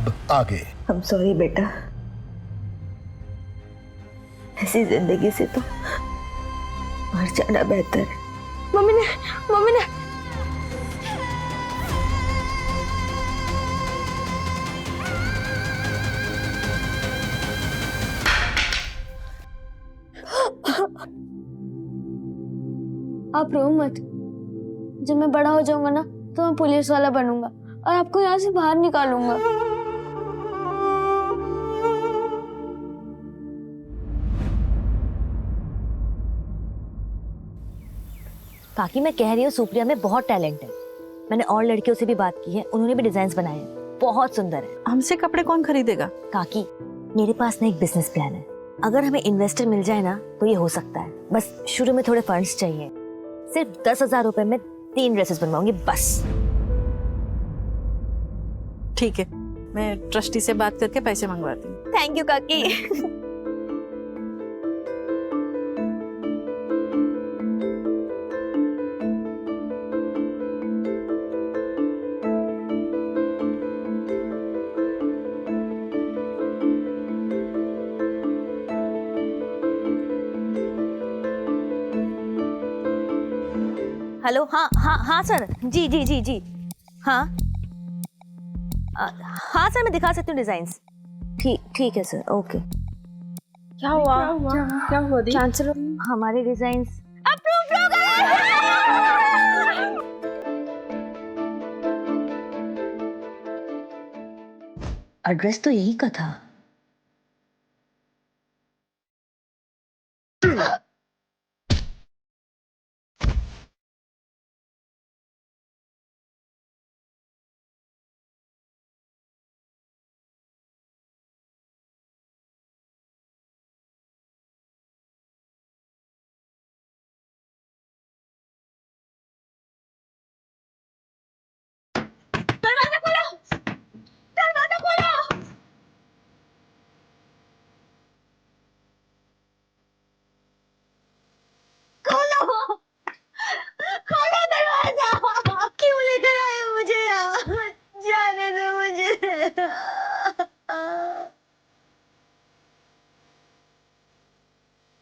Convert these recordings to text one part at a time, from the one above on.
अब आगे। I'm sorry बेटा, ऐसी जिंदगी से तो मर जाना बेहतर है। मम्मी ने आप रो मत, जब मैं बड़ा हो जाऊंगा ना तो मैं पुलिस वाला बनूंगा और आपको यहाँ से बाहर निकालूंगा। काकी मैं कह रही हूँ सुप्रिया में बहुत टैलेंट है। मैंने और लड़कियों से भी बात की है, उन्होंने भी डिजाइन बनाए हैं, बहुत सुंदर है। हमसे कपड़े कौन खरीदेगा? काकी मेरे पास ना एक बिजनेस प्लान है, अगर हमें इन्वेस्टर मिल जाए ना तो ये हो सकता है। बस शुरू में थोड़े फंड्स चाहिए, सिर्फ 10,000 रुपए में 3 ड्रेसेस बनवाऊंगी बस। ठीक है, मैं ट्रस्टी से बात करके पैसे मंगवाती हूँ। थैंक यू काकी। हेलो, हाँ सर, जी हाँ हाँ सर, मैं दिखा सकती हूँ डिजाइन्स। ठीक है सर, ओके। क्या हुआ दी? चांसलर, हमारे डिजाइन्स अप्रूव हो गए। एड्रेस तो यही का था।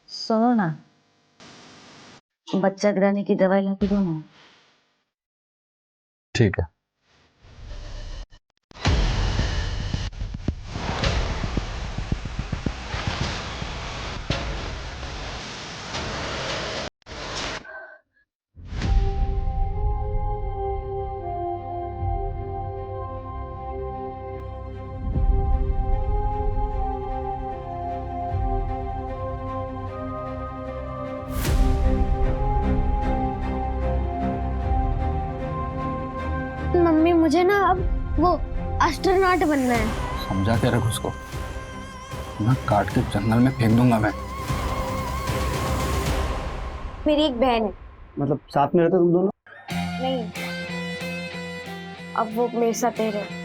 सुनो ना, बच्चा गिराने की दवाई ला के दो ना। ठीक है। मम्मी मुझे ना अब वो एस्ट्रोनॉट बनना है। समझा के रख उसको, मैं काट के जंगल में फेंक दूंगा मैं। मेरी एक बहन है। मतलब साथ में रहते तुम दोनों? नहीं, अब वो मेरे साथ ही रहे।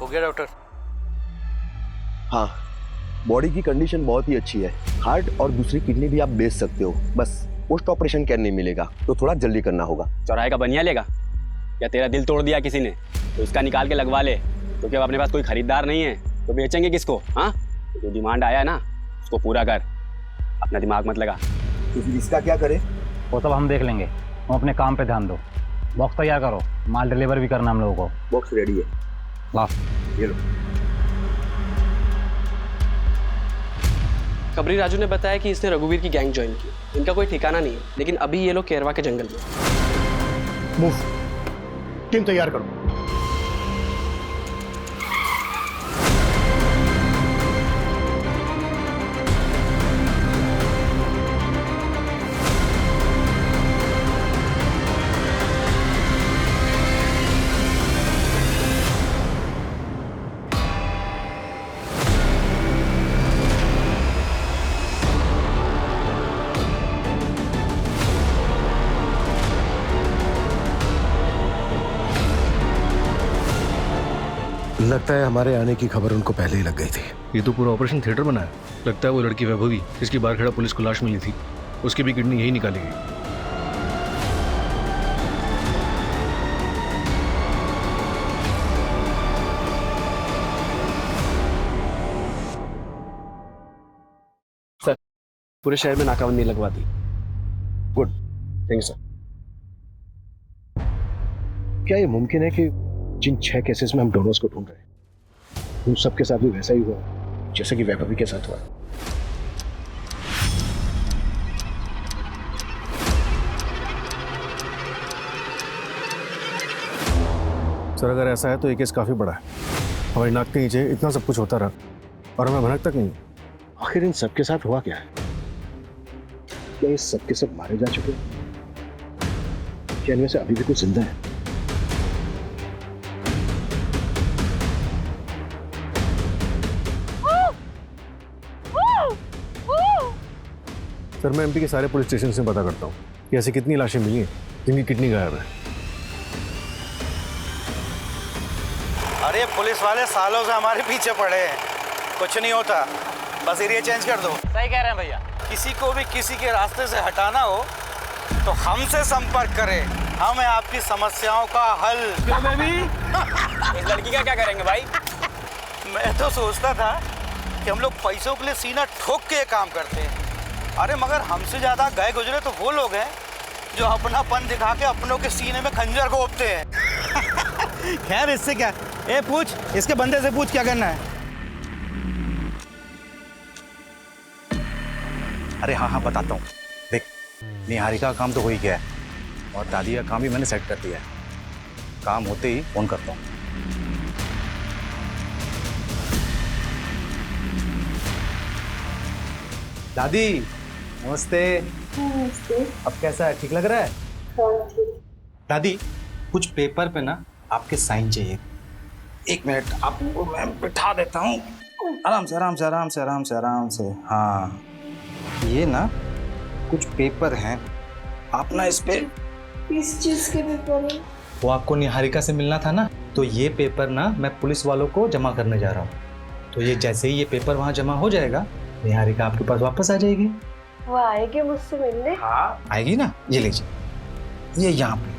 हो गया डॉक्टर? हाँ, बॉडी की कंडीशन बहुत ही अच्छी है। हार्ट और दूसरी किडनी भी आप बेच सकते हो, बस पोस्ट ऑपरेशन केयर नहीं मिलेगा, तो थोड़ा जल्दी करना होगा। चौराहे का बनिया लेगा या तेरा दिल तोड़ दिया किसी ने तो इसका निकाल के लगवा ले, क्योंकि अब अपने पास कोई खरीदार नहीं है तो बेचेंगे किसको? हाँ, जो डिमांड आया ना उसको पूरा कर, अपना दिमाग मत लगा। तो फिर इसका क्या करें? वो सब हम देख लेंगे, तुम अपने काम पे ध्यान दो। बॉक्स तैयार करो, माल डिलीवर भी करना हम लोगों को। बॉक्स रेडी है, ला ये लो। खबरी राजू ने बताया कि इसने रघुवीर की गैंग ज्वाइन की। इनका कोई ठिकाना नहीं है, लेकिन अभी ये लोग केरवा के जंगल में। मूव, टीम तैयार करो। लगता है हमारे आने की खबर उनको पहले ही लग गई थी। ये तो पूरा ऑपरेशन थिएटर बना है। लगता है वो लड़की वैभवी, जिसकी बाहर खड़ा पुलिस को लाश मिली थी, उसकी भी किडनी यही निकाली गई। सर, पूरे शहर में नाकाबंदी लगवा दी। Good, thank you sir. क्या ये मुमकिन है कि जिन 6 केसेस में हम डोनर्स को ढूंढ रहे हैं उन सबके साथ भी वैसा ही हुआ जैसे कि वैभवी के साथ हुआ? सर अगर ऐसा है तो ये केस काफी बड़ा है। हमारी नाक के नीचे इतना सब कुछ होता रहा और हमें भनक तक नहीं। आखिर इन सबके साथ हुआ क्या है? क्या ये सबके सब मारे जा चुके हैं? क्या इनमें से अभी भी कुछ जिंदा है? सर मैं एमपी के सारे पुलिस स्टेशन से पता करता हूँ कि ऐसी कितनी लाशें मिली हैं जिनकी किडनी गायब है। अरे पुलिस वाले सालों से हमारे पीछे पड़े हैं, कुछ नहीं होता, बस एरिया चेंज कर दो। सही कह रहे हैं भैया। किसी को भी किसी के रास्ते से हटाना हो तो हमसे संपर्क करें, हम हैं आपकी समस्याओं का हल। क्यों बेबी? इस लड़की का क्या करेंगे भाई? मैं तो सोचता था कि हम लोग पैसों के लिए सीना ठोक के काम करते हैं, अरे मगर हमसे ज्यादा गए गुजरे तो वो लोग हैं जो अपनापन दिखा के अपनों के सीने में खंजर घोंपते हैं। खैर इससे क्या, ए पूछ, इसके बंदे से पूछ क्या करना है। अरे हाँ हाँ बताता हूँ। देख, निहारिका का काम तो हो ही गया है और दादी का काम भी मैंने सेट कर दिया है। काम होते ही फोन करता हूँ। दादी नमस्ते। नमस्ते। अब कैसा है, ठीक लग रहा है? दादी कुछ पेपर पे ना आपके साइन चाहिए। 1 मिनट आपको मैं बिठा देता हूँ। आराम से आराम से आराम से आराम से आराम से। हाँ ये ना कुछ पेपर हैं, आप ना इस पे। किस चीज के पेपर है? वो आपको निहारिका से मिलना था ना, तो ये पेपर ना मैं पुलिस वालों को जमा करने जा रहा हूँ। तो ये जैसे ही ये पेपर वहाँ जमा हो जाएगा, निहारिका आपके पास वापस आ जाएगी। वो आएगी मुझसे मिलने? हाँ आएगी ना, ये लीजिए, ये यहाँ पे।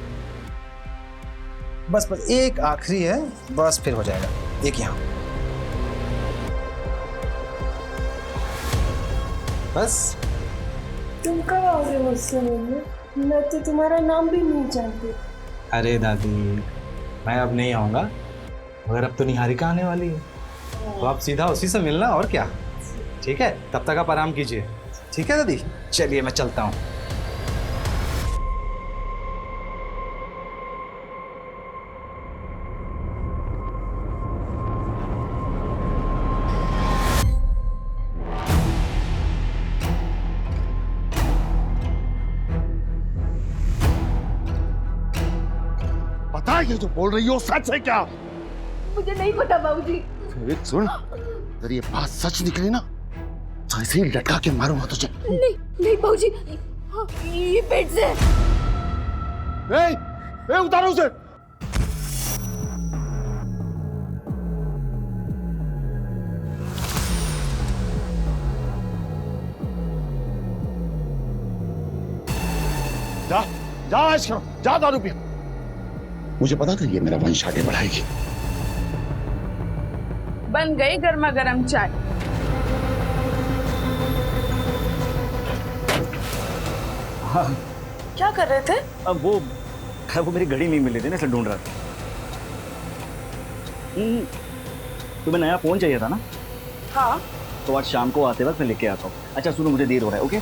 बस बस एक आखिरी है, बस फिर हो जाएगा। एक यहाँ, बस। तुम कब आओगे मुझसे मिलने? मैं तो तुम्हारा नाम भी नहीं जानती। अरे दादी मैं अब नहीं आऊँगा, मगर अब तो निहारिका आने वाली है, तो आप सीधा उसी से मिलना, और क्या। ठीक है, तब तक आप आराम कीजिए। ठीक है दादी, चलिए मैं चलता हूँ। पता है ये जो बोल रही हो सच है क्या? मुझे नहीं पता बाबूजी। सुन, अगर ये बात सच निकली ना तो ऐसे ही लटका के मारूंगा तुझे। नहीं नहीं बाबूजी, ये पेट से। ए, उतारो उसे। जा जा ऐश करो, जा दारू पियो। मुझे पता था ये मेरा वंश आगे बढ़ाएगी। बन गई गर्मा गर्म चाय। हाँ क्या कर रहे थे? अब वो मेरी घड़ी नहीं मिली थी ना, इसलिए ढूंढ रहा था। तुम्हें नया फोन चाहिए था ना? हाँ। तो आज शाम को आते वक्त मैं लेके आता हूँ। अच्छा सुनो, मुझे देर हो रहा है। ओके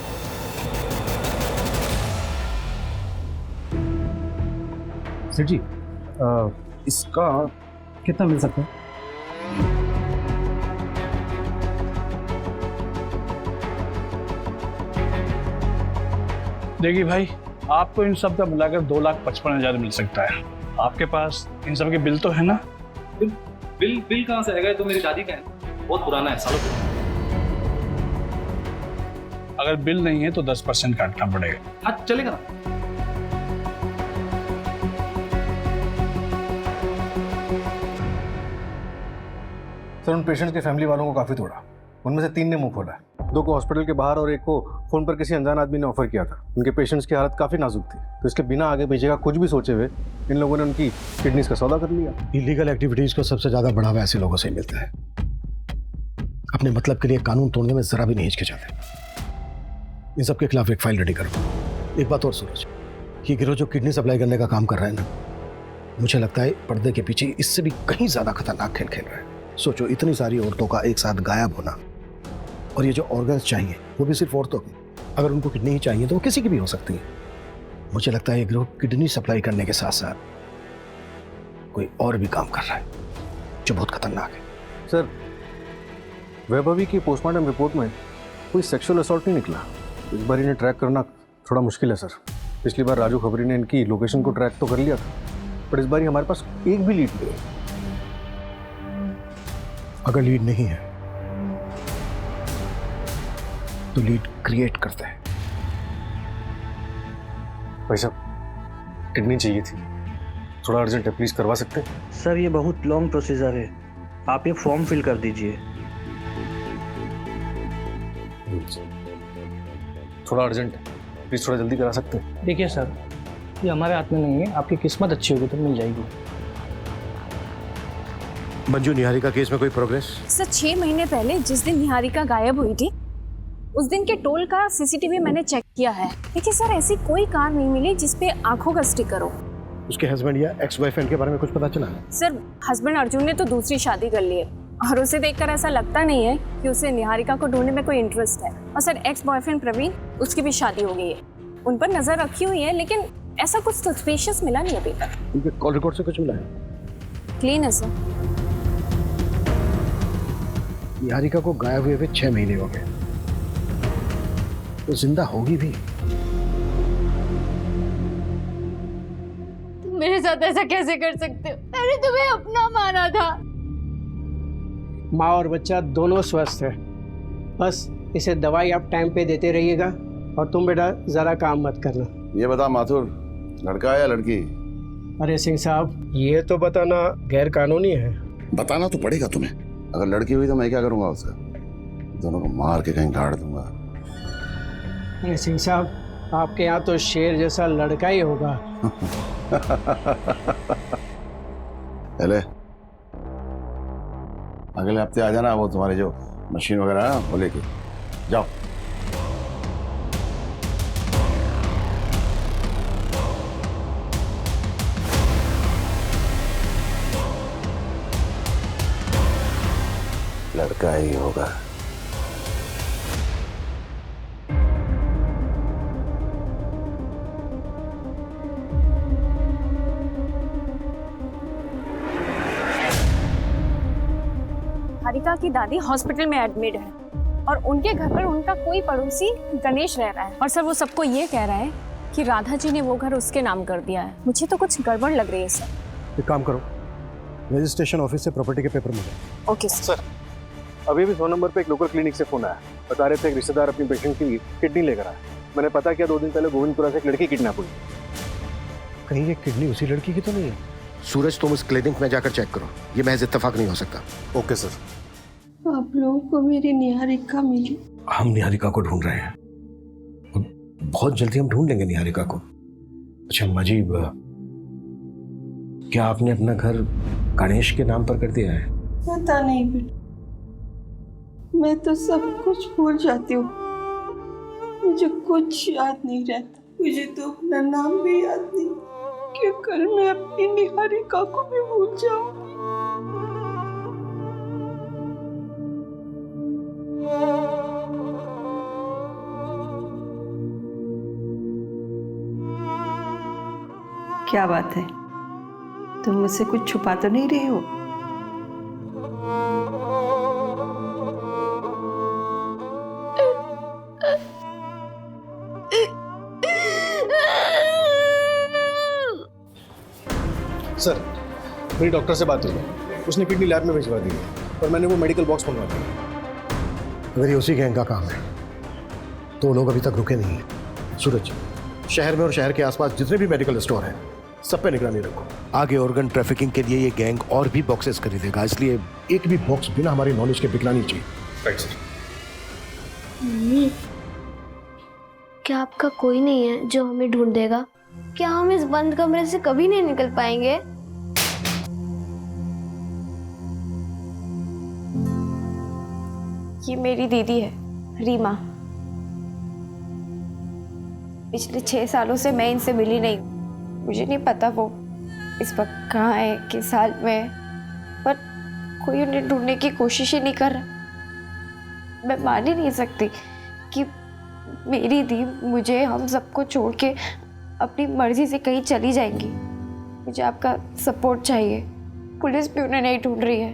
सर जी, इसका कितना मिल सकता है? देखिए भाई, आपको इन सब का मिलाकर 2,55,000 मिल सकता है। आपके पास इन सब के बिल तो है ना? बिल कहाँ से आएगा? तो मेरी दादी का है, बहुत पुराना है, सालों पुराना। अगर बिल नहीं है तो 10% काटना पड़ेगा। हाँ चलेगा ना। सर उन पेशेंट्स के फैमिली वालों को काफ़ी तोड़ा। उनमें से 3 ने मुंह खोला, 2 को हॉस्पिटल के बाहर और 1 को फ़ोन पर किसी अनजान आदमी ने ऑफर किया था। उनके पेशेंट्स की हालत काफ़ी नाजुक थी, तो इसके बिना आगे पीछे का कुछ भी सोचे हुए इन लोगों ने उनकी किडनीज का सौदा कर लिया। इलीगल एक्टिविटीज़ को सबसे ज़्यादा बढ़ावा ऐसे लोगों से ही मिलता है। अपने मतलब के लिए कानून तोड़ने में ज़रा भी नहीं हिचकिचाते। इन सब के खिलाफ एक फाइल रेडी करो। एक बात और सूरज, ये गिरोह जो किडनी सप्लाई करने का काम कर रहा है ना, मुझे लगता है पर्दे के पीछे इससे भी कहीं ज़्यादा खतरनाक खेल खेल रहा है। सोचो, इतनी सारी औरतों का एक साथ गायब होना, और ये जो ऑर्गन्स चाहिए वो भी सिर्फ औरतों की। अगर उनको किडनी ही चाहिए तो वो किसी की भी हो सकती है। मुझे लगता है ये गिरोह किडनी सप्लाई करने के साथ साथ कोई और भी काम कर रहा है जो बहुत खतरनाक है। सर, वैभवी की पोस्टमार्टम रिपोर्ट में कोई सेक्सुअल असॉल्ट नहीं निकला। इस बार इन्हें ट्रैक करना थोड़ा मुश्किल है सर। पिछली बार राजू खबरी ने इनकी लोकेशन को ट्रैक तो कर लिया था, पर इस बार हमारे पास एक भी लीड नहीं है। अगर लीड नहीं है तो लीड क्रिएट करते हैं। भाई साहब, किडनी चाहिए थी, थोड़ा अर्जेंट है, प्लीज करवा सकते हैं? सर ये बहुत लॉन्ग प्रोसीजर है, आप ये फॉर्म फिल कर दीजिए। थोड़ा अर्जेंट है, प्लीज थोड़ा जल्दी करा सकते हैं? देखिए सर, ये हमारे हाथ में नहीं है, आपकी किस्मत अच्छी होगी तो मिल जाएगी। मंजू, निहारिका केस में कोई प्रोग्रेस? सर 6 महीने पहले जिस दिन निहारिका गायब हुई थी, उस दिन के टोल का सीसीटीवी मैंने चेक किया है। देखिए सर, ऐसी कोई कार नहीं मिली जिसपे आंखों का स्टिकर हो। उसके हस्बैंड या एक्स बॉयफ्रेंड के बारे में कुछ पता चला? सर हस्बैंड अर्जुन ने तो दूसरी शादी कर ली है, और उसे देखकर ऐसा लगता नहीं है कि उसे निहारिका को ढूंढने में कोई इंटरेस्ट है। और सर एक्स बॉयफ्रेंड प्रवीण, उसकी भी शादी हो गई है, उन पर नजर रखी हुई है, लेकिन ऐसा कुछ सस्पिशियस मिला नहीं अभी तक। उनके कॉल रिकॉर्ड से कुछ मिला है? क्लीन है सर। निहारिका को गायब हुए 6 महीने हो गए, तो जिंदा होगी भी। तुम मेरे साथ ऐसा कैसे कर सकते हो? मैंने तुम्हें अपना माना था। माँ और बच्चा दोनों स्वस्थ है, बस इसे दवाई आप टाइम पे देते रहिएगा, और तुम बेटा ज़रा काम मत करना। ये बता माथुर, लड़का है या लड़की? अरे सिंह साहब, ये तो बताना गैर कानूनी है। बताना तो पड़ेगा तुम्हें। अगर लड़की हुई तो मैं क्या करूंगा उसका? दोनों को मार के कहीं गाड़ दूंगा। अरे सिंह साहब, आपके यहाँ तो शेर जैसा लड़का ही होगा। पहले अगले हफ्ते आ जाना, वो तुम्हारे जो मशीन वगैरह है ना वो लेके जाओ। लड़का ही होगा। निहारिका की दादी हॉस्पिटल में एडमिट है, और उनके घर पर उनका कोई पड़ोसी गणेश रह रहा है, और सर वो सबको ये कह रहा है कि राधा जी ने वो घर उसके नाम कर दिया है। मुझे तो कुछ गड़बड़ लग रही है सर। एक काम करो, रजिस्ट्रेशन ऑफिस से प्रॉपर्टी के पेपर मिले। Okay sir. अभी भी 100 नंबर पे एक लोकल क्लिनिक से फोन आया, बता रहे थे एक रिश्तेदार अपनी पेशेंट की किडनी लेकर आया। मैंने पता किया, 2 दिन पहले गोविंदपुरा से एक लड़की किडनैप हुई। कहीं ये किडनी उसी लड़की की तो नहीं है? सूरज, तुम उस क्लिनिक में जाकर चेक करो, ये महज इत्तेफाक नहीं हो सकता। Okay sir. आप लोगों को मेरी निहारिका मिली? हम निहारिका को ढूंढ रहे हैं, बहुत जल्दी हम ढूंढ लेंगे निहारिका को। अच्छा मजीब, क्या आपने अपना घर गणेश के नाम पर कर दिया है? पता नहीं बेटा, मैं तो सब कुछ भूल जाती हूँ, मुझे कुछ याद नहीं रहता। मुझे तो अपना नाम भी याद नहीं कि कल मैं अपनी निहारिका को भी भूल जाऊंगी। क्या बात है, तुम मुझसे कुछ छुपा तो नहीं रहे हो? सर, मेरी डॉक्टर से बात हुई, उसने किडनी लैब में भिजवा दी है, और मैंने वो मेडिकल बॉक्स मंगवा दिया। अगर ये उसी गैंग का काम है तो लोग अभी तक रुके नहीं हैं। सूरज, शहर में और शहर के आसपास जितने भी मेडिकल स्टोर हैं सब पे निगरानी रखो। आगे ऑर्गन ट्रैफिकिंग के लिए ये गैंग और भी बॉक्सेस खरीदेगा, इसलिए एक भी बॉक्स बिना हमारी नॉलेज के बिकना नहीं चाहिए। Right sir. मम्मी, क्या आपका कोई नहीं है जो हमें ढूंढ देगा? क्या हम इस बंद कमरे से कभी नहीं निकल पाएंगे? ये मेरी दीदी है, रीमा। पिछले 6 सालों से मैं इनसे मिली नहीं। मुझे नहीं पता वो इस वक्त कहाँ है, किस हाल में है, पर कोई उन्हें ढूंढने की कोशिश ही नहीं कर रहा। मैं मान ही नहीं सकती कि मेरी दी मुझे, हम सबको छोड़ के अपनी मर्जी से कहीं चली जाएंगी। मुझे आपका सपोर्ट चाहिए। पुलिस भी उन्हें नहीं ढूंढ रही है।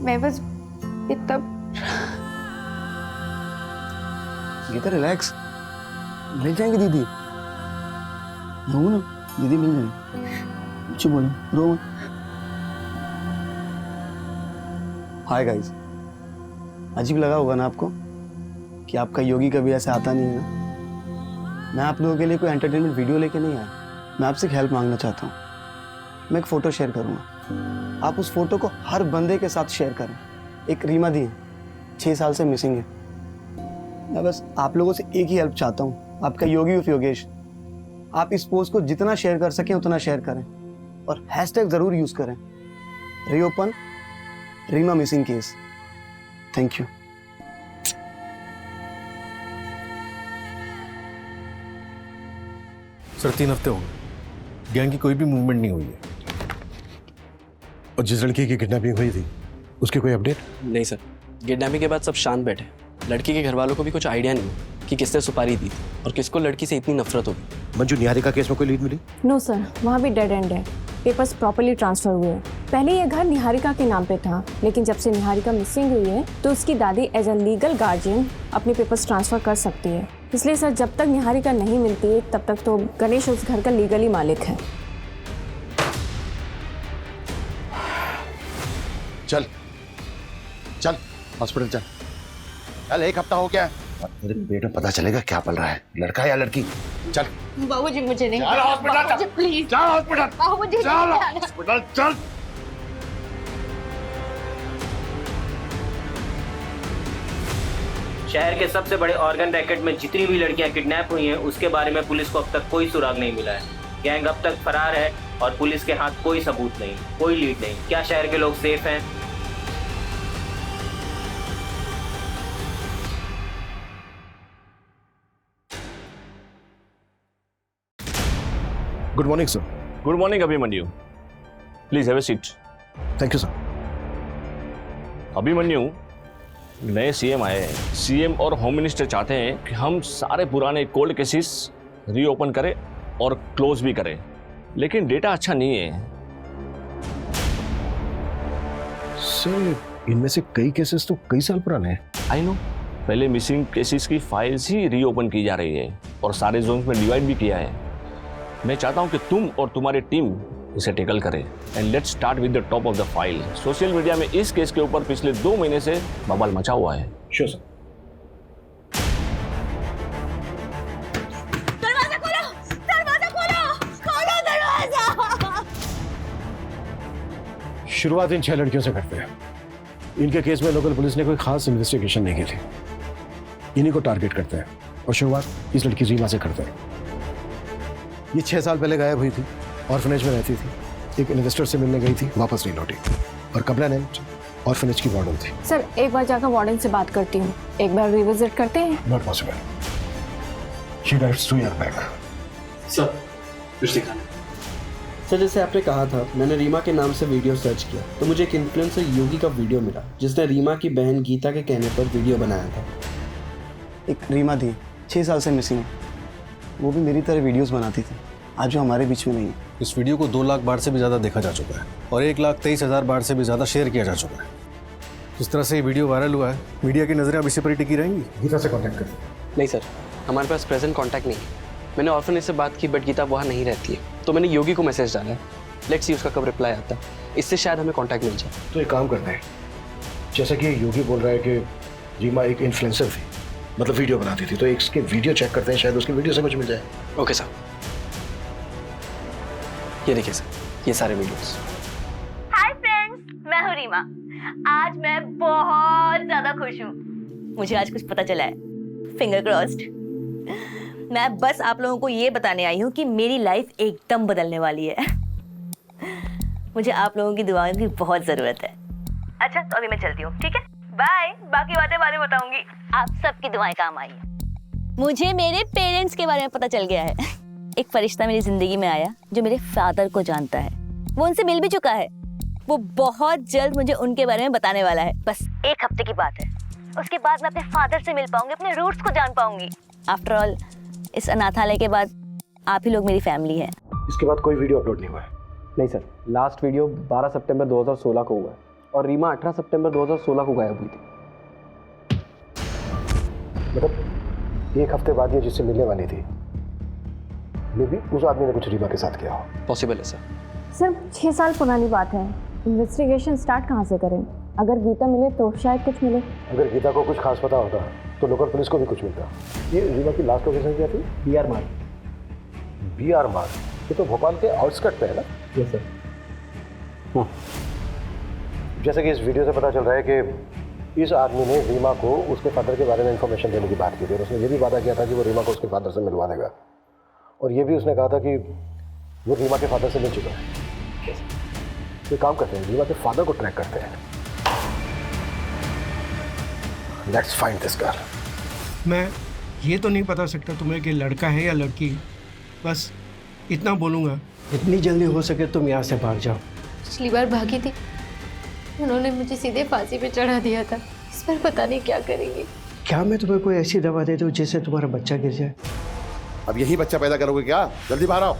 मैं बस इतना। गीता रिलैक्स, मिल जाएंगी दीदी। रो ना, दीदी मिल जाएंगी। कुछ बोलो, रो मत। हाय गाइस, अजीब लगा होगा ना आपको कि आपका योगी कभी ऐसे आता नहीं है ना। मैं आप लोगों के लिए कोई एंटरटेनमेंट वीडियो लेके नहीं आया। मैं आपसे हेल्प मांगना चाहता हूँ। मैं एक फ़ोटो शेयर करूँगा, आप उस फोटो को हर बंदे के साथ शेयर करें। एक रीमा दी है, 6 साल से मिसिंग है। मैं बस आप लोगों से एक ही हेल्प चाहता हूँ, आपका योगी उफ योगेश। आप इस पोस्ट को जितना शेयर कर सकें उतना शेयर करें और हैशटैग ज़रूर यूज़ करें, reopen Reema missing case. Thank you. Sir 3 हफ्ते हो गए, गैंग की कोई भी मूवमेंट नहीं हुई है। और जिस लड़की की किडनैपिंग हुई थी उसकी कोई अपडेट? नहीं सर, किडनैपिंग के बाद सब शांत बैठे। लड़की के घर वालों को भी कुछ आइडिया नहीं कि किसने सुपारी दी थी और किसको लड़की से इतनी नफरत होगी। मंजू, निहारिका केस में कोई लीड मिली? नो सर, वहाँ भी डेड एंड है। पेपर्स प्रॉपर्ली ट्रांसफर हुए हैं। पहले ये घर निहारिका के नाम पे था, लेकिन जब से निहारिका मिसिंग हुई है तो उसकी दादी एज अ लीगल गार्जियन अपने पेपर्स ट्रांसफर कर सकती है। इसलिए सर, जब तक निहारिका नहीं मिलती है तब तक तो गणेश उस घर का लीगली मालिक है। चल चल हॉस्पिटल चल। चल, 1 हफ्ता हो गया, तेरे पेट में पता चलेगा क्या पल रहा है, लड़का है या लड़की। चल बाबूजी, मुझे नहीं। चल हॉस्पिटल, प्लीज। चल हॉस्पिटल, बाबूजी, चल हॉस्पिटल, चल। शहर के सबसे बड़े ऑर्गन रैकेट में जितनी भी लड़कियां किडनैप हुई हैं उसके बारे में पुलिस को अब तक कोई सुराग नहीं मिला है। गैंग अब तक फरार है और पुलिस के हाथ कोई सबूत नहीं, कोई लीड नहीं। क्या शहर के लोग सेफ हैं? Good morning sir. Good morning Abhimanyu, please have a seat. Thank you sir. Abhimanyu, नए सीएम आए हैं। सीएम और होम मिनिस्टर चाहते हैं कि हम सारे पुराने कोल्ड केसेस रीओपन करें और क्लोज भी करें, लेकिन डेटा अच्छा नहीं है। सर, इनमें से कई केसेस तो कई साल पुराने हैं। आई नो, पहले मिसिंग केसेस की फाइल्स ही रीओपन की जा रही है और सारे जोन्स में डिवाइड भी किया है। मैं चाहता हूं कि तुम और तुम्हारी टीम इसे टेकल करें and let's start with the top of the file. Social media में इस केस के ऊपर पिछले 2 महीने से बवाल मचा हुआ है। Sure sir. दरवाजा खोलो, दरवाजा खोलो, खोलो दरवाजा। शुरुआत इन 6 लड़कियों से करते हैं। इनके केस में लोकल पुलिस ने कोई खास इन्वेस्टिगेशन नहीं की थी। इन्हीं को टारगेट करते हैं और शुरुआत इस लड़की रीमा से करते हैं। ये 6 साल पहले गायब हुई थी, ऑर्फनेज में रहती थी, एक इन्वेस्टर से मिलने गई थी, वापस नहीं लौटी और कंप्लेनेंट ऑर्फनेज की वार्डन थी। सर, एक बार जाकर वार्डन से बात करती हूँ, एक बार रिविजिट करते हैं। Not possible, she dives 2 years back. Sir, कुछ दिखाना। सर, जैसे आपने कहा था, मैंने रीमा के नाम से वीडियो सर्च किया तो मुझे एक इन्फ्लुएंसर योगी का वीडियो मिला जिसने रीमा की बहन गीता के कहने पर वीडियो बनाया था। एक रीमा थी, 6 साल से मिसिंग है। वो भी मेरी तरह वीडियोस बनाती थी, आज वो हमारे बीच में नहीं है। इस वीडियो को 2 लाख बार से भी ज़्यादा देखा जा चुका है और 1,23,000 बार से भी ज़्यादा शेयर किया जा चुका है। जिस तरह से ये वीडियो वायरल हुआ है, मीडिया की नज़रें अब इसी पर ही टिकी रहेंगी। गीता से कांटेक्ट करें। नहीं सर, हमारे पास प्रेजेंट कांटेक्ट नहीं है। मैंने ऑर्फनेज से बात की बट गीता वहाँ नहीं रहती है, तो मैंने योगी को मैसेज डाला है। लेट्स सी उसका कब रिप्लाई आता है, इससे शायद हमें कांटेक्ट मिल जाए। तो एक काम करते हैं, जैसा कि योगी बोल रहा है कि रीमा एक इन्फ्लुएंसर थी, मतलब वीडियो बनाती थी, तो एक इसके वीडियो चेक करते हैं, शायद उसकी वीडियो से कुछ मिल जाए। ओके सर, ये देखिए सर, ये सारे वीडियोस। हाय फ्रेंड्स, मैं हूँ रीमा। आज मैं बहुत ज्यादा खुश हूँ। मुझे आज कुछ पता चला है, फिंगर क्रॉस्ड। मैं बस आप लोगों को ये बताने आई हूँ कि मेरी लाइफ एकदम बदलने वाली है। मुझे आप लोगों की दुआओं की बहुत जरूरत है। अच्छा, तो अभी मैं चलती हूँ, ठीक है? बाय। बाकी बातें बाद में बताऊंगी। आप सबकी दुआएं काम आई है। मुझे मेरे पेरेंट्स के बारे में पता चल गया है। एक फरिश्ता मेरी जिंदगी में आया जो मेरे फादर को जानता है। वो उनसे मिल भी चुका है। वो बहुत जल्द मुझे उनके बारे में बताने वाला है। बस एक हफ्ते की बात है। उसके बाद मैं अपने फादर से मिल पाऊंगी, अपने रूट्स को जान पाऊंगी। आफ्टर ऑल, इस अनाथालय के बाद आप ही लोग मेरी फैमिली है। इसके बाद कोई वीडियो अपलोड नहीं हुआ है? नहीं सर, लास्ट वीडियो 12 सितंबर 2016 को हुआ है और रीमा 18 सितंबर 2016 को गायब हुई थी। मतलब एक हफ्ते बाद ये जिससे मिलने वाली थी, मे बी उस आदमी ने कुछ रीमा के साथ किया हो। पॉसिबल है सर। सर 6 साल पुरानी बात है, इन्वेस्टिगेशन स्टार्ट कहाँ से करें? अगर गीता मिले तो शायद कुछ मिले। अगर गीता को कुछ खास पता होता तो लोकल पुलिस को भी कुछ मिलता। ये रीमा की लास्ट लोकेशन क्या थी? BR मार्ग। BR मार्ग, ये तो भोपाल के आउटस्कर्ट पे है ना? Yes sir. जैसे कि इस वीडियो से पता चल रहा है कि इस आदमी ने रीमा को उसके फादर के बारे में इंफॉर्मेशन देने की बात की थी और उसने ये भी वादा किया था कि वो रीमा को उसके फादर से मिलवा देगा, और ये भी उसने कहा था कि वो रीमा के फादर से मिल चुका है। ये काम करते हैं, रीमा के फादर को ट्रैक करते हैं। Let's find this girl. मैं ये तो नहीं बता सकता तुम्हें कि लड़का है या लड़की, बस इतना बोलूँगा, जितनी जल्दी हो सके तुम यहाँ से भाग जाओ। पिछली बार भागी थी, उन्होंने मुझे सीधे फांसी पे चढ़ा दिया था। इस बार पता नहीं क्या करेंगे। क्या मैं तुम्हें कोई ऐसी दवा दे दूँ जिससे तुम्हारा बच्चा गिर जाए? अब यही बच्चा पैदा करोगे क्या? जल्दी बाहर आओ।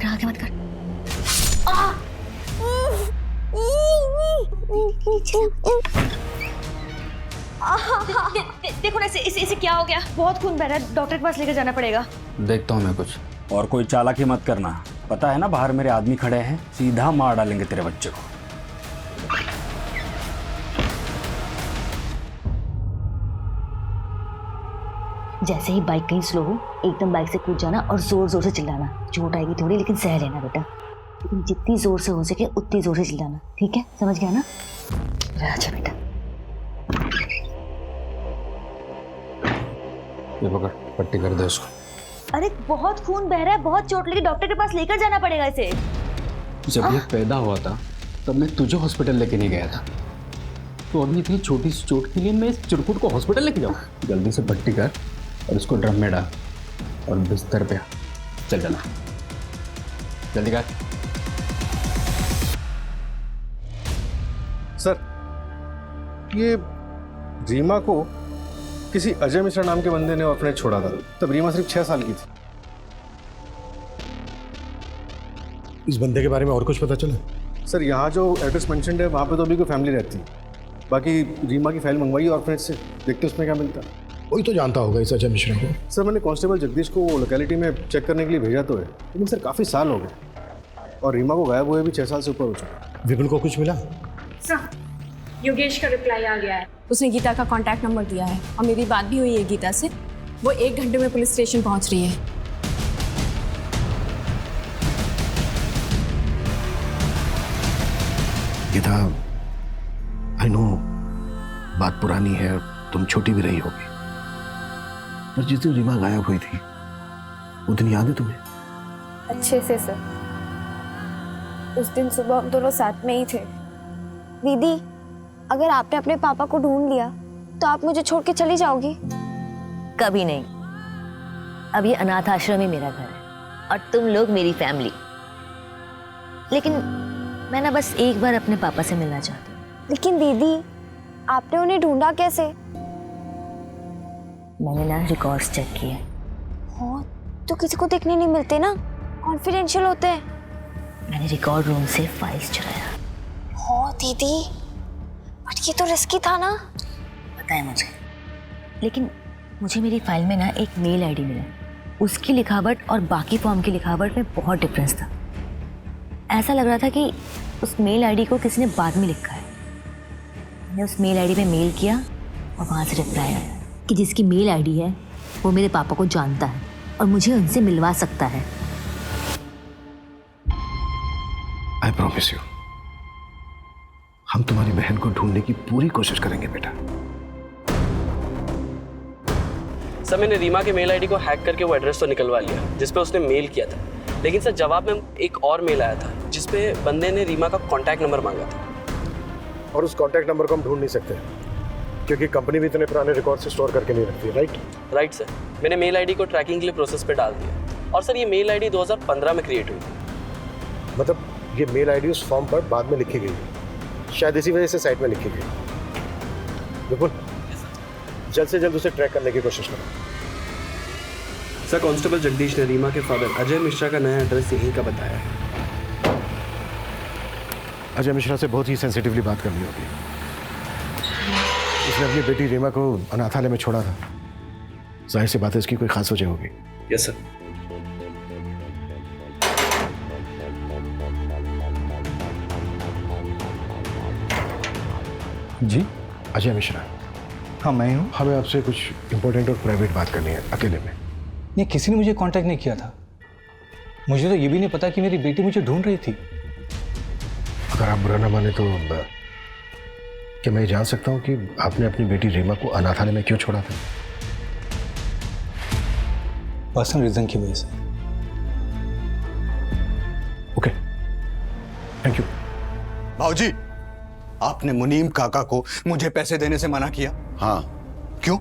आगे मत कर। देखो ना, इसे क्या हो गया? बहुत खून बह रहा है, डॉक्टर के पास लेकर जाना पड़ेगा। देखता हूँ मैं कुछ। और कोई चालाकी मत करना, पता है ना बाहर मेरे आदमी खड़े हैं, सीधा मार डालेंगे तेरे बच्चे को। जैसे ही बाइक कहीं स्लो हो, एकदम बाइक से कूद जाना और जोर जोर से चिल्लाना। चोट आएगी थोड़ी, लेकिन सह लेना बेटा। लेकिन जितनी जोर से हो सके उतनी जोर से चिल्लाना, ठीक है? समझ गया ना? अच्छा बेटा। ये पकड़, पट्टी कर दे उसको। अरे बहुत खून बह रहा है, बहुत चोट लगी, डॉक्टर के पास लेकर जाना पड़ेगा इसे। जब ये पैदा हुआ था तब मैं तुझे हॉस्पिटल लेके नहीं गया था, तो अभी इतनी छोटी सी चोट के लिए मैं इस चिरकुट को हॉस्पिटल लेके जाऊँ? जल्दी से पट्टी कर और इसको ड्रम में डाल और बिस्तर पे चल चला, जल्दी कर। सर, ये रीमा को किसी अजय मिश्रा नाम के बंदे ने ऑर्फनेज छोड़ा था, तब रीमा सिर्फ 6 साल की थी। इस बंदे के बारे में और कुछ पता चला? सर, यहाँ जो एड्रेस मेंशन्ड है वहाँ पे तो अभी कोई फैमिली रहती है। बाकी रीमा की फाइल मंगवाई ऑर्फनेज से, देखते उसमें क्या मिलता है। कोई तो जानता होगा इस अजय मिश्रा को। सर, मैंने कांस्टेबल जगदीश को लोकेलिटी में चेक करने के लिए भेजा तो है, लेकिन सर काफ़ी साल हो गए और रीमा को गायब हुए भी 6 साल से ऊपर हो चुका। विपुल को कुछ मिला? सर, योगेश का रिप्लाई आ गया है। उसने गीता का कांटेक्ट नंबर दिया है और मेरी बात भी हुई है गीता से। वो 1 घंटे में पुलिस स्टेशन पहुंच रही है। गीता, आई नो बात पुरानी है, तुम छोटी भी रही होगी, पर जिस दिन रीमा गायब हुई थी वो दिन याद है तुम्हें? अच्छे से सर। उस दिन सुबह हम दोनों साथ में ही थे। दीदी, अगर आपने अपने पापा को ढूंढ लिया तो आप मुझे छोड़ के चली जाओगी? कभी नहीं। अब ये अनाथ आश्रम ही मेरा घर है और तुम लोग मेरी फैमिली। लेकिन मैं ना बस एक बार अपने पापा से मिलना चाहती हूँ। लेकिन दीदी, आपने उन्हें ढूंढा कैसे? मैंने ना रिकॉर्ड्स चेक किए। हाँ, तो किसी को देखने नहीं मिलते ना, कॉन्फिडेंशियल होते हैं। मैंने रिकॉर्ड रूम से फाइल्स चुराया। हाँ दीदी, बट ये तो रिस्की था ना। पता है मुझे, लेकिन मुझे मेरी फाइल में ना एक मेल आईडी मिला। उसकी लिखावट और बाकी फॉर्म की लिखावट में बहुत डिफरेंस था। ऐसा लग रहा था कि उस मेल आईडी को किसी ने बाद में लिखा है। मैंने उस मेल आईडी पे मेल किया और वहाँ से रिप्लाई आया कि जिसकी मेल आईडी है वो मेरे पापा को जानता है और मुझे उनसे मिलवा सकता है। आई प्रॉमिस यू, हम तुम्हारी बहन को ढूंढने की पूरी कोशिश करेंगे बेटा। सर मैंने रीमा के मेल आईडी को हैक करके वो एड्रेस तो निकलवा लिया जिस पे उसने मेल किया था, लेकिन सर जवाब में एक और मेल आया था जिस पे बंदे ने रीमा का कॉन्टैक्ट नंबर मांगा था। और उस कॉन्टैक्ट नंबर को हम ढूंढ नहीं सकते क्योंकि कंपनी भी इतने पुराने रिकॉर्ड से स्टोर करके नहीं रखती, राइट सर। मैंने मेल आईडी को ट्रैकिंग के लिए प्रोसेस पे डाल दिया और सर ये मेल आईडी 2015 में क्रिएट हुई थी। मतलब ये मेल आईडी उस फॉर्म पर बाद में लिखी गई, शायद इसी वजह से साइट में लिखी गई। बिल्कुल, जल्द से जल्द उसे ट्रैक करने की कोशिश करो। सर कांस्टेबल जगदीश ने रीमा के फादर अजय मिश्रा का नया एड्रेस यहीं का बताया है। अजय मिश्रा से बहुत ही सेंसिटिवली बात करनी होगी। उसने अपनी बेटी रीमा को अनाथालय में छोड़ा था, जाहिर सी बात है इसकी कोई खास वजह होगी। Yes sir. जी अजय मिश्रा। हाँ मैं हूँ। हमें आपसे कुछ इंपॉर्टेंट और प्राइवेट बात करनी है, अकेले में। नहीं, किसी ने मुझे कांटेक्ट नहीं किया था। मुझे तो ये भी नहीं पता कि मेरी बेटी मुझे ढूंढ रही थी। अगर आप बुरा ना माने तो क्या मैं जान सकता हूँ कि आपने अपनी बेटी रीमा को अनाथालय में क्यों छोड़ा था? पर्सनल रीजन की वजह से। Okay, thank you. भाऊजी, आपने मुनीम काका को मुझे पैसे देने से मना किया। हाँ। क्यों?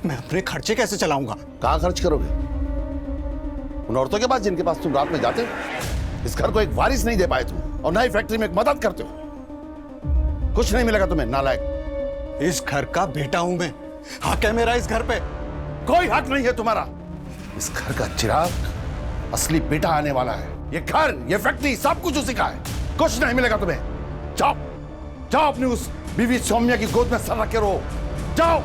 मैं अपने खर्चे कैसे चलाऊंगा? कहाँ खर्च करोगे? उन औरतों के पास जिनके पास तुम रात में जाते हो? इस घर को एक वारिस नहीं दे पाए तुम, और ना ही फैक्ट्री में एक मदद करते हो। कुछ नहीं मिलेगा तुम्हें, नालायक। इस घर का बेटा हूं मैं, हक है मेरा इस घर पे। कोई हक नहीं है तुम्हारा। इस घर का चिराग असली बेटा आने वाला है। ये घर, ये फैक्ट्री, सब कुछ उसी का है। कुछ नहीं मिलेगा तुम्हें। जाओ जाओ, अपनी उस बीवी सौम्या की गोद में सर रख के रहो। जाओ।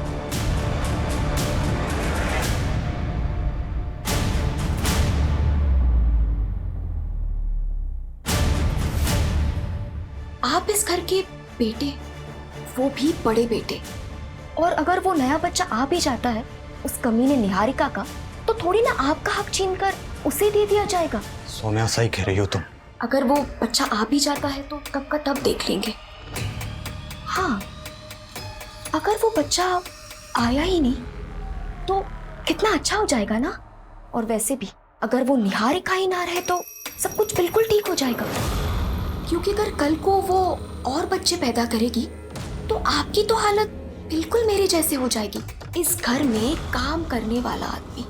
आप इस घर के बेटे, वो भी बड़े बेटे, और अगर वो नया बच्चा आ भी जाता है उस कमीने निहारिका का, तो थोड़ी ना आपका हक छीनकर उसे दे दिया जाएगा। सोनिया सही कह रही हो तुम। अगर वो बच्चा आ भी जाता है तो कब का तब देख लेंगे। हाँ, अगर वो बच्चा आया ही नहीं तो कितना अच्छा हो जाएगा ना। और वैसे भी अगर वो निहारिका ही ना रहे तो सब कुछ बिल्कुल ठीक हो जाएगा, क्योंकि अगर कल को वो और बच्चे पैदा करेगी तो आपकी तो हालत बिल्कुल मेरे जैसे हो जाएगी। इस घर में काम करने वाला आदमी।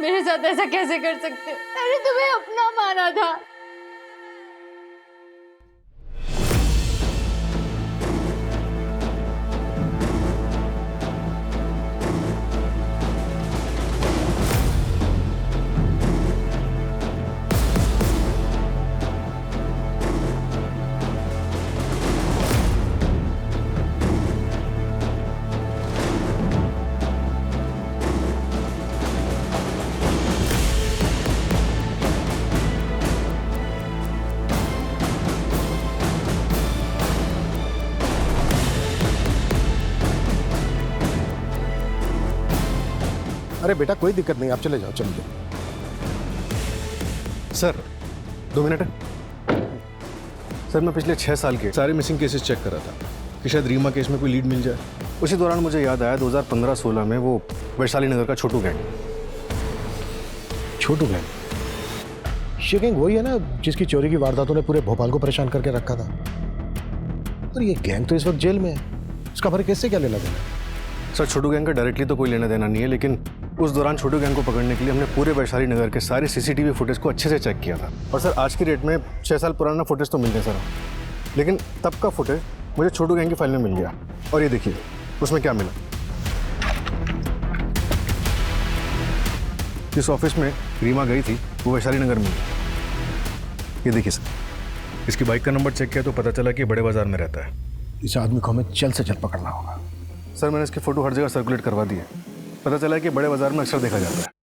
मेरे साथ ऐसा कैसे कर सकते हो? मैंने तुम्हें अपना माना था। अरे बेटा कोई दिक्कत नहीं, आप चले जाओ, चले जाओ। Sir 2 minute. सर मैं पिछले 6 साल के सारे मिसिंग केसेस चेक कर रहा था कि शायद रीमा केस में कोई लीड मिल जाए। उसी दौरान मुझे याद आया 2015-16 में वो वैशाली नगर का छोटू गैंग। छोटू गैंग? ये गैंग वही है ना जिसकी चोरी की वारदातों ने पूरे भोपाल को परेशान करके रखा था। पर ये गैंग तो इस वक्त जेल में है, उसका हमारे केस से क्या लेना देना? सर छोटू गैंग का डायरेक्टली तो कोई लेना देना नहीं है, लेकिन उस दौरान छोटू गैंग को पकड़ने के लिए हमने पूरे वैशाली नगर के सारे सीसीटीवी फुटेज को अच्छे से चेक किया था। और सर आज की डेट में 6 साल पुराना फुटेज तो मिल गया सर, लेकिन तब का फुटेज मुझे छोटू गैंग की फाइल में मिल गया। और ये देखिए उसमें क्या मिला। जिस ऑफिस में रीमा गई थी वो वैशाली नगर में। ये देखिए सर, इसकी बाइक का नंबर चेक किया तो पता चला कि बड़े बाजार में रहता है। इस आदमी को हमें जल्द से जल्द पकड़ना होगा। सर मैंने इसकी फ़ोटो हर जगह सर्कुलेट करवा दी है, पता चला कि बड़े बाजार में अक्सर देखा जाता है।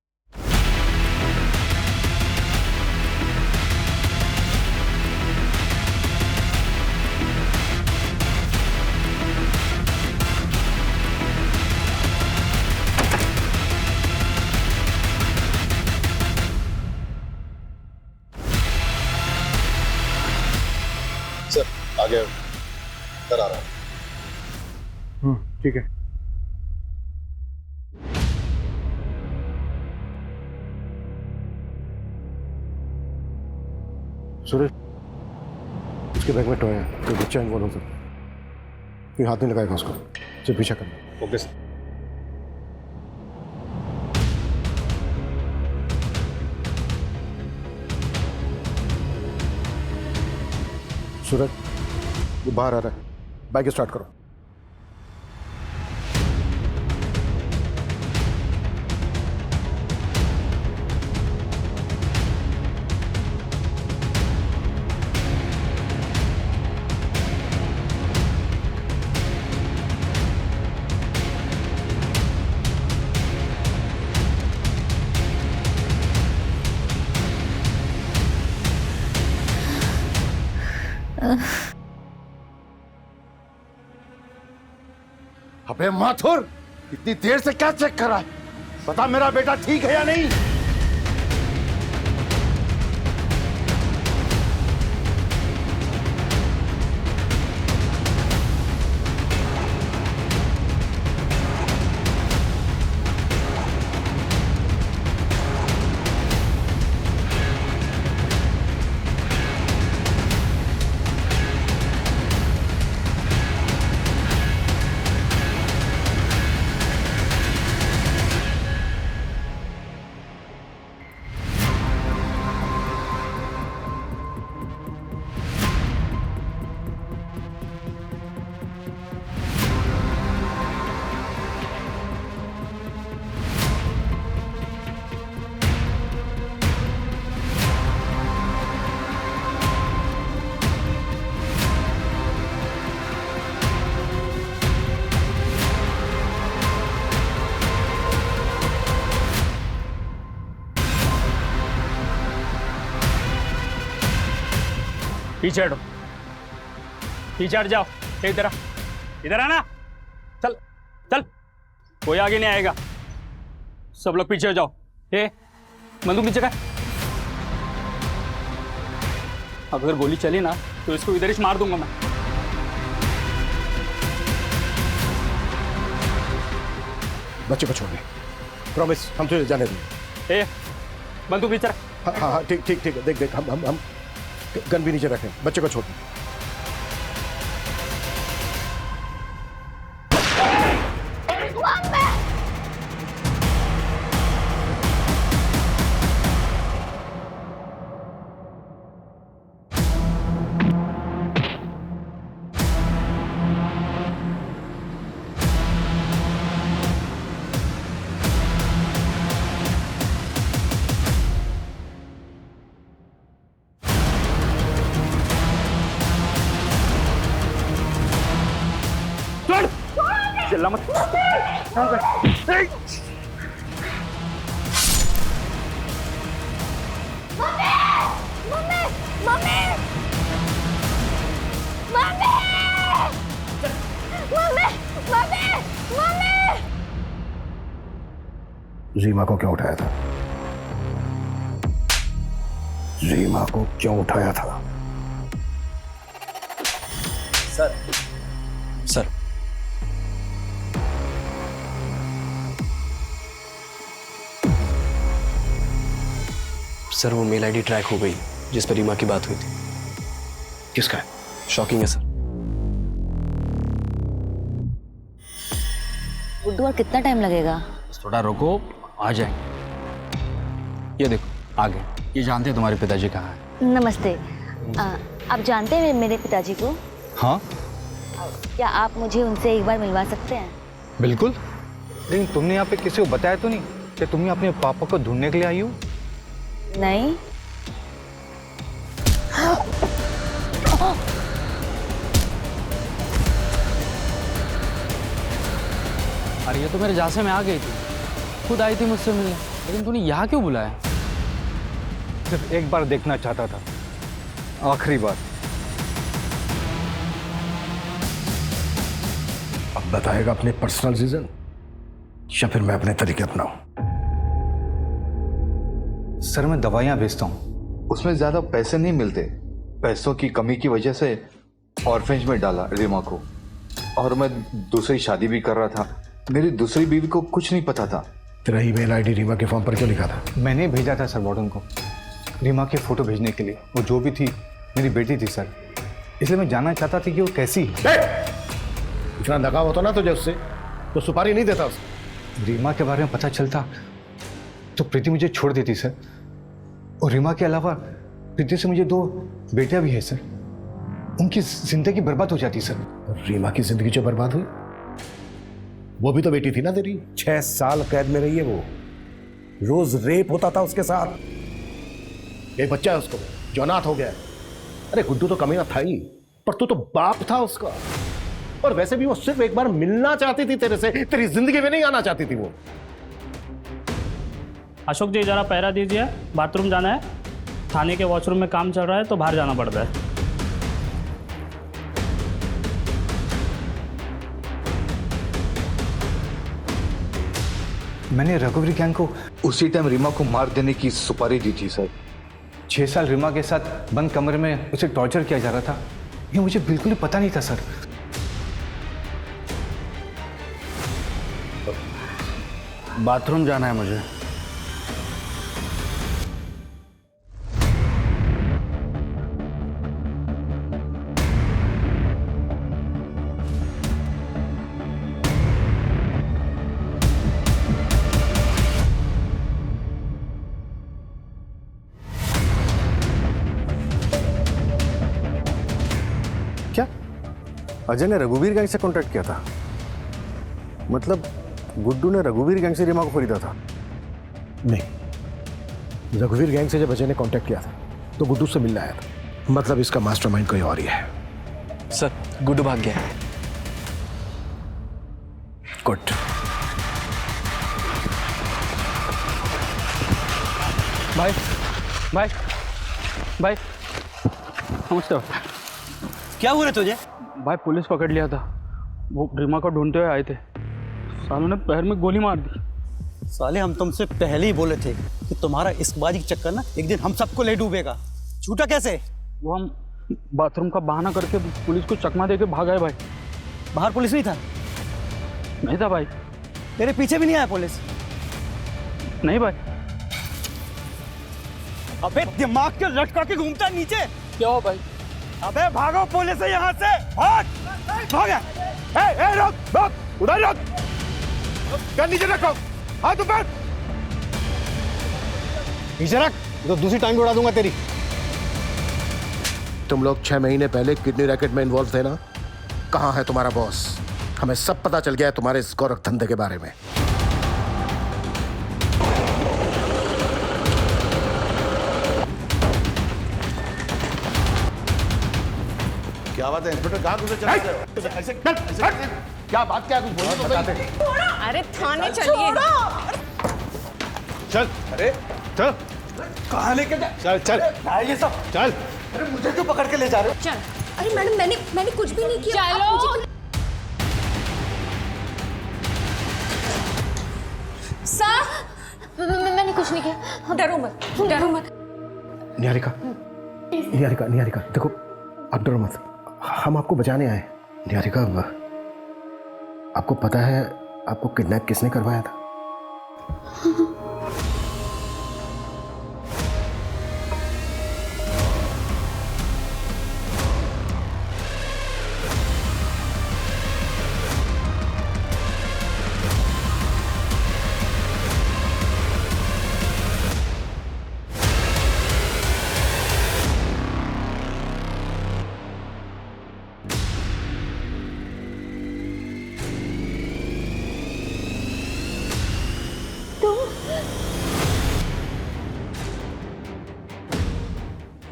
सर आ गया, सर आ रहा है। ठीक है। सुरेश, उसके बैग में टॉय है, कोई बच्चा इन्वॉल्व हो सकता है। कोई हाथ नहीं लगाएगा उसको, सिर्फ पीछा करना। Okay sir. सूरज, वो बाहर आ रहा है, बाइक स्टार्ट करो। अबे माथुर, इतनी देर से क्या चेक कर रहा है? बता मेरा बेटा ठीक है या नहीं? पीछे हटो, पीछे हट जाओ। इधर आ, इधर आना। चल चल, कोई आगे नहीं आएगा। सब लोग पीछे हो जाओ। बंदूक नीचे कर। अगर गोली चली ना तो इसको इधर ही मार दूंगा मैं। बच्चे को छोड़ दे, प्रॉमिस, हम तुझे जाने देंगे। बंदूक नीचे रख। हाँ हाँ ठीक ठीक ठीक है, देख देख, हम गन भी नीचे रखें, बच्चे को छोड़ दे। चिल्ला मत। रीमा को क्यों उठाया था? रीमा को क्यों उठाया था? सर सर सर वो मेल आईडी ट्रैक हो गई जिस पर रीमा की बात हुई थी। किसका है? शॉकिंग है सर। गुड्डू और कितना टाइम लगेगा? थोड़ा रुको, आ जाएंगे। ये देखो आ गए। ये जानते हैं तुम्हारे पिताजी कहाँ हैं? नमस्ते। आप जानते हैं मेरे पिताजी को? हाँ क्या आप मुझे उनसे एक बार मिलवा सकते हैं? बिल्कुल। लेकिन तुमने यहाँ पे किसी को बताया तो नहीं कि तुम अपने पापा को ढूंढने के लिए आई हो? नहीं। अरे ये तो मेरे जासे में आ गई थी, खुद आई थी मुझसे मिलने, लेकिन तूने यहाँ क्यों बुलाया? सिर्फ एक बार देखना चाहता था, आखिरी बार। अब बताएगा अपने पर्सनल रीजन या फिर मैं अपने तरीके अपनाऊं? सर मैं दवाइयाँ बेचता हूँ, उसमें ज्यादा पैसे नहीं मिलते। पैसों की कमी की वजह से ऑर्फेंज में डाला रीमा को, और मैं दूसरी शादी भी कर रहा था। मेरी दूसरी बीवी को कुछ नहीं पता था। तेरा ईमेल आईडी रीमा के फॉर्म पर क्यों लिखा था? मैंने भेजा था सर वार्डन को रीमा की फोटो भेजने के लिए। वो जो भी थी मेरी बेटी थी सर, इसलिए मैं जानना चाहता था कि वो कैसी है। इतना लगाव होता ना तुझे उससे तो सुपारी नहीं देता उसे। रीमा के बारे में पता चलता तो प्रीति मुझे छोड़ देती सर, और रीमा के अलावा प्रीति से मुझे 2 बेटियां भी है सर। उनकी जिंदगी बर्बाद हो जाती सर। रीमा की जिंदगी जो बर्बाद हुई वो भी तो बेटी थी ना तेरी। 6 साल कैद में रही है वो, रोज रेप होता था उसके साथ। एक बच्चा है उसको जो अनाथ हो गया है। अरे गुड्डू तो कमीना था ही, पर तू तो बाप था उसका। और वैसे भी वो सिर्फ एक बार मिलना चाहती थी तेरे से, तेरी जिंदगी में नहीं आना चाहती थी वो। अशोक जी जरा पहरा दीजिए, बाथरूम जाना है। थाने के वॉशरूम में काम चल रहा है तो बाहर जाना पड़ता है। मैंने रघुवीर गैंग को उसी टाइम रीमा को मार देने की सुपारी दी थी सर। 6 साल रीमा के साथ बंद कमरे में उसे टॉर्चर किया जा रहा था, ये मुझे बिल्कुल ही पता नहीं था सर। बाथरूम जाना है मुझे। क्या अजय ने रघुवीर गैंग से कांटेक्ट किया था? मतलब गुड्डू ने रघुवीर गैंग से रीमा को खरीदा था? नहीं, रघुवीर गैंग से जब अजय ने कांटेक्ट किया था तो गुड्डू से मिलने आया था। मतलब इसका मास्टरमाइंड कोई और ही है। सर गुड्डू भाग गया है। गुड। भाई भाई भाई नमस्ते। क्या हुआ तुझे? भाई पुलिस पकड़ लिया था, वो रीमा को ढूंढते हुए आए थे। सालों ने पैर में गोली मार दी। साले हम तुमसे पहले ही बोले थे कि तुम्हारा इश्कबाजी का चक्कर ना एक दिन हम सबको ले डूबेगा। छूटा कैसे? वो हम बाथरूम का बहाना करके पुलिस को चकमा देके भाग आए भाई। बाहर पुलिस नहीं था? नहीं था भाई। तेरे पीछे भी नहीं आया पुलिस? नहीं भाई। अबे दिमाग के लटका के घूमता नीचे। क्या हो भाई? अबे भागो पुलिस है यहाँ से, भाग भाग। रोक रोक, उधर रोक, कर नीचे रखो, हाथ ऊपर नीचे रख, तो दूसरी टांग उड़ा दूंगा तेरी। तुम लोग 6 महीने पहले किडनी रैकेट में इन्वॉल्व थे ना? कहाँ है तुम्हारा बॉस? हमें सब पता चल गया है तुम्हारे इस गोरख धंधे के बारे में। क्या बात है इंस्पेक्टर, कहाँ घुसे चले गए? ऐसे क्या बात, क्या कुछ बोलो तो बताते। अरे थाने चलिए। चल। अरे चल। कहाँ लेके जा? चल चल ये सब चल। अरे मुझे क्यों पकड़ के ले जा रहे हो? चल। अरे मैडम मैंने कुछ भी नहीं किया। चलो। सर मैंने कुछ नहीं किया। डरो मत, डरो मत। निहारिका, निहारिका, निहारिका, देखो आप डरो मत, हम आपको बचाने आए। निहारिका, आपको पता है आपको किडनैप किसने करवाया था?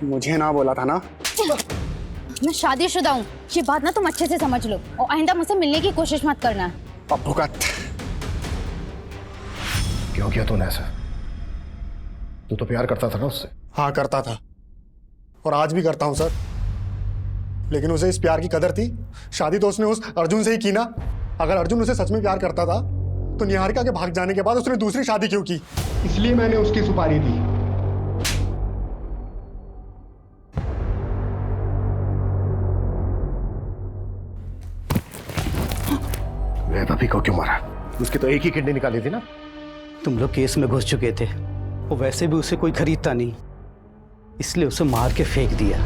मुझे ना बोला था ना। मैं शादीशुदा हूँ, ये बात ना तुम अच्छे से समझ लो और आइंदा मुझसे मिलने की कोशिश मत करना। अब भुगत। क्यों किया तूने ऐसा? तू तो प्यार करता था ना उससे। हाँ करता था और आज भी करता हूँ सर, लेकिन उसे इस प्यार की कदर थी। शादी तो उसने उस अर्जुन से ही की ना। अगर अर्जुन उसे सच में प्यार करता था तो निहारिका के भाग जाने के बाद उसने दूसरी शादी क्यों की? इसलिए मैंने उसकी सुपारी दी। वैभवी को क्यों मारा? उसकी तो एक ही किडनी निकाली थी ना। तुम लोग केस में घुस चुके थे और वैसे भी उसे कोई खरीदता नहीं, इसलिए उसे मार के फेंक दिया।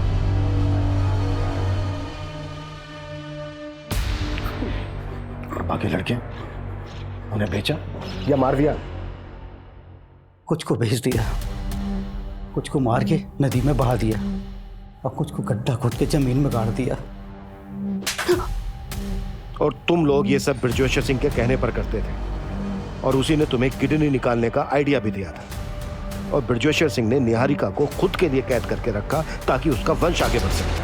और बाकी लड़के उन्हें बेचा या मार दिया? कुछ को भेज दिया, कुछ को मार के नदी में बहा दिया और कुछ को गड्ढा खोद के जमीन में गाड़ दिया। और तुम लोग ये सब ब्रजेश्वर सिंह के कहने पर करते थे और उसी ने तुम्हें किडनी निकालने का आइडिया भी दिया था। और ब्रजेश्वर सिंह ने निहारिका को खुद के लिए कैद करके रखा ताकि उसका वंश आगे बढ़ सके।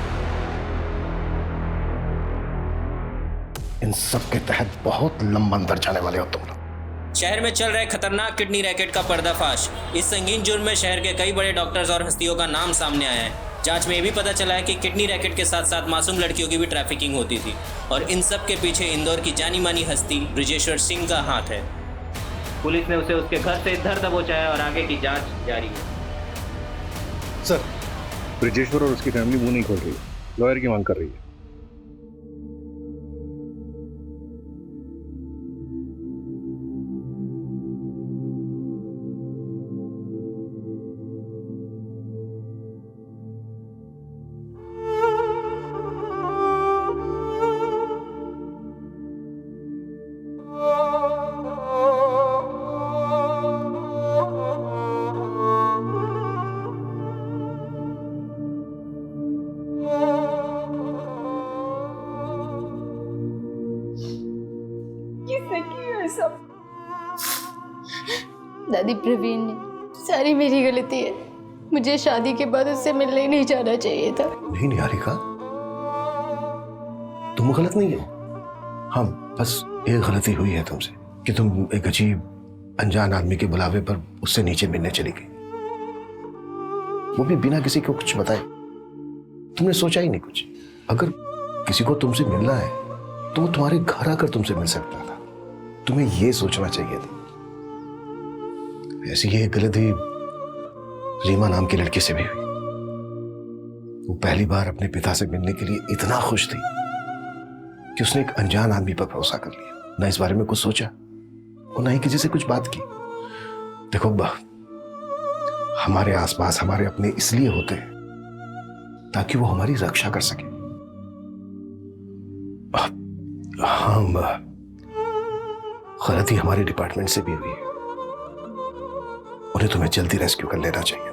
इन सब के तहत बहुत लंबा अंदर जाने वाले हो तुम लोग। शहर में चल रहे खतरनाक किडनी रैकेट का पर्दाफाश। इस संगीन जुर्म में शहर के कई बड़े डॉक्टर्स और हस्तियों का नाम सामने आया है। जांच में ये भी पता चला है कि किडनी रैकेट के साथ साथ मासूम लड़कियों की भी ट्रैफिकिंग होती थी और इन सब के पीछे इंदौर की जानी मानी हस्ती ब्रजेश्वर सिंह का हाथ है। पुलिस ने उसे उसके घर से धर दबोचा है और आगे की जांच जारी है। सर, ब्रजेश्वर और उसकी फैमिली मुंह नहीं खोल रही, लॉयर की मांग कर रही है। दादी, प्रवीण ने सारी मेरी गलती है। मुझे शादी के बाद उससे मिलने ही नहीं जाना चाहिए था। नहीं निहारिका, तुम गलत नहीं हो। हाँ, बस एक गलती हुई है तुमसे कि तुम एक अजीब अनजान आदमी के बुलावे पर उससे नीचे मिलने चली गई, वो भी बिना किसी को कुछ बताए। तुमने सोचा ही नहीं कुछ। अगर किसी को तुमसे मिलना है तो वो तुम्हारे घर आकर तुमसे मिल सकता था। तुम्हें ये सोचना चाहिए था। ऐसी ही एक गलती रीमा नाम की लड़की से भी हुई। वो पहली बार अपने पिता से मिलने के लिए इतना खुश थी कि उसने एक अनजान आदमी पर भरोसा कर लिया। ना इस बारे में कुछ सोचा और ना ही किसी से कुछ बात की। देखो, हमारे आसपास हमारे अपने इसलिए होते हैं ताकि वो हमारी रक्षा कर सके। हाँ, गलती हमारे डिपार्टमेंट से भी हुई है। उन्हें तुम्हें जल्दी रेस्क्यू कर लेना चाहिए।